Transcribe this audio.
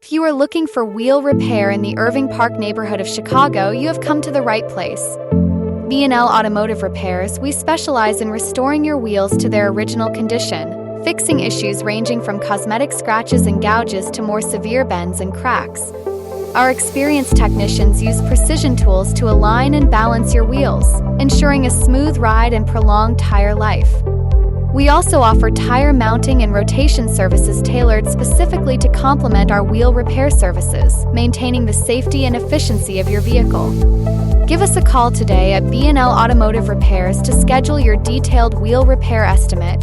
If you are looking for wheel repair in the Irving Park neighborhood of Chicago, you have come to the right place. B&L Automotive Repairs, we specialize in restoring your wheels to their original condition, fixing issues ranging from cosmetic scratches and gouges to more severe bends and cracks. Our experienced technicians use precision tools to align and balance your wheels, ensuring a smooth ride and prolonged tire life. We also offer tire mounting and rotation services tailored specifically to complement our wheel repair services, maintaining the safety and efficiency of your vehicle. Give us a call today at B&L Automotive Repairs to schedule your detailed wheel repair estimate.